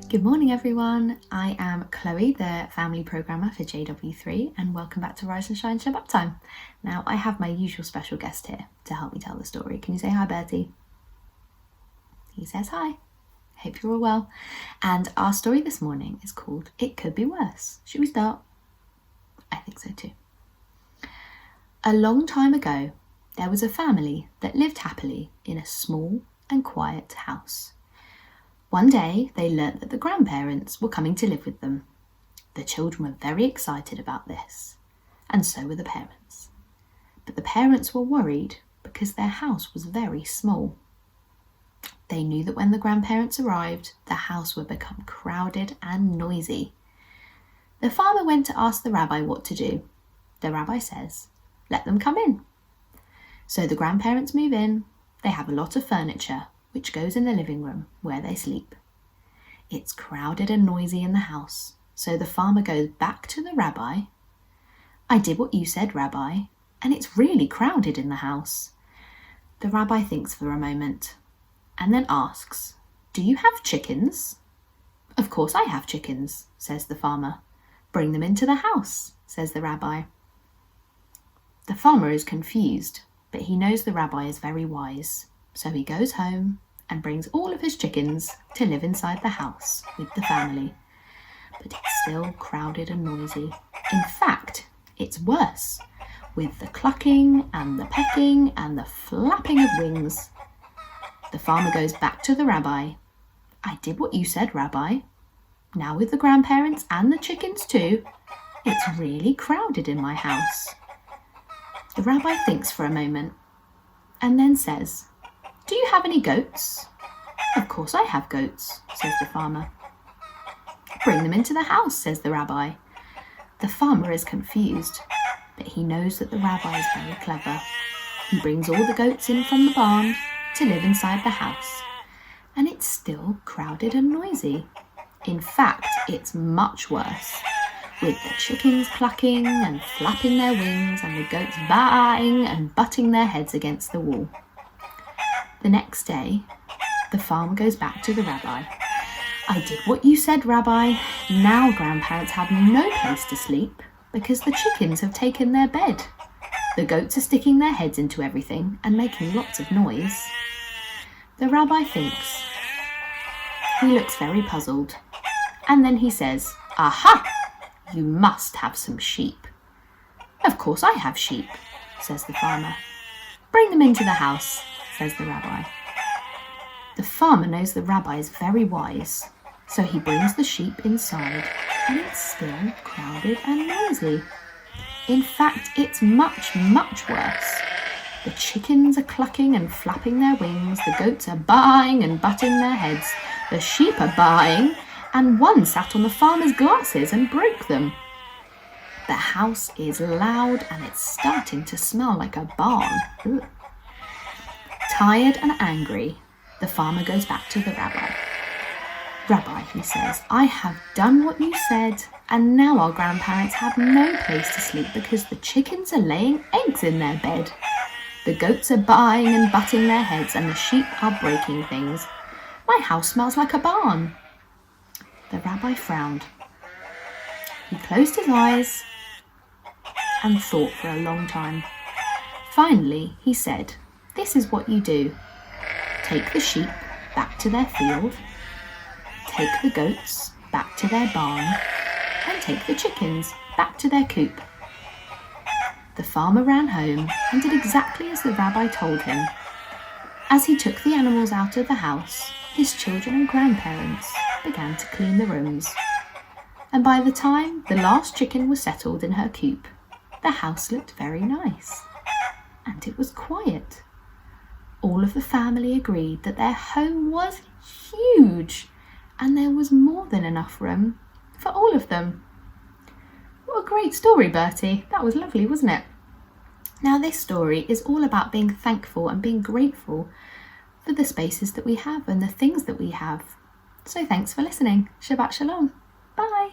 Good morning everyone, I am Chloe, the family programmer for JW3 and welcome back to Rise and Shine Shabbat Time. Now I have my usual special guest here to help me tell the story. Can you say hi, Bertie? He says hi. Hope you're all well. And our story this morning is called It Could Be Worse. Should we start? I think so too. A long time ago, there was a family that lived happily in a small and quiet house. One day, they learnt that the grandparents were coming to live with them. The children were very excited about this, and so were the parents. But the parents were worried because their house was very small. They knew that when the grandparents arrived, the house would become crowded and noisy. The farmer went to ask the rabbi what to do. The rabbi says, "Let them come in." So the grandparents move in. They have a lot of furniture, which goes in the living room where they sleep. It's crowded and noisy in the house, so the farmer goes back to the rabbi. "I did what you said, Rabbi, and it's really crowded in the house." The rabbi thinks for a moment and then asks, "Do you have chickens?" "Of course I have chickens," says the farmer. "Bring them into the house," says the rabbi. The farmer is confused, but he knows the rabbi is very wise. So he goes home and brings all of his chickens to live inside the house with the family. But it's still crowded and noisy. In fact, it's worse, with the clucking and the pecking and the flapping of wings. The farmer goes back to the rabbi. "I did what you said, Rabbi. Now with the grandparents and the chickens too, it's really crowded in my house." The rabbi thinks for a moment and then says, "Do you have any goats?" "Of course I have goats," says the farmer. "Bring them into the house," says the rabbi. The farmer is confused, but he knows that the rabbi is very clever. He brings all the goats in from the barn to live inside the house, and it's still crowded and noisy. In fact, it's much worse, with the chickens clucking and flapping their wings and the goats baaing and butting their heads against the wall. The next day, the farmer goes back to the rabbi. "I did what you said, Rabbi. Now grandparents have no place to sleep because the chickens have taken their bed. The goats are sticking their heads into everything and making lots of noise." The rabbi thinks. He looks very puzzled. And then he says, "Aha! You must have some sheep." "Of course I have sheep," says the farmer. "Bring them into the house," says the rabbi. The farmer knows the rabbi is very wise, so he brings the sheep inside, and it's still crowded and noisy. In fact, it's much, much worse. The chickens are clucking and flapping their wings, the goats are baaing and butting their heads, the sheep are baaing, and one sat on the farmer's glasses and broke them. The house is loud and it's starting to smell like a barn. Ugh. Tired and angry, the farmer goes back to the rabbi. "Rabbi," he says, "I have done what you said, and now our grandparents have no place to sleep because the chickens are laying eggs in their bed. The goats are baaing and butting their heads, and the sheep are breaking things. My house smells like a barn." The rabbi frowned. He closed his eyes and thought for a long time. Finally, he said, "This is what you do. Take the sheep back to their field, take the goats back to their barn, and take the chickens back to their coop." The farmer ran home and did exactly as the rabbi told him. As he took the animals out of the house, his children and grandparents began to clean the rooms. And by the time the last chicken was settled in her coop, the house looked very nice. And it was quiet. All of the family agreed that their home was huge and there was more than enough room for all of them. What a great story, Bertie. That was lovely, wasn't it? Now, this story is all about being thankful and being grateful for the spaces that we have and the things that we have. So thanks for listening. Shabbat Shalom. Bye.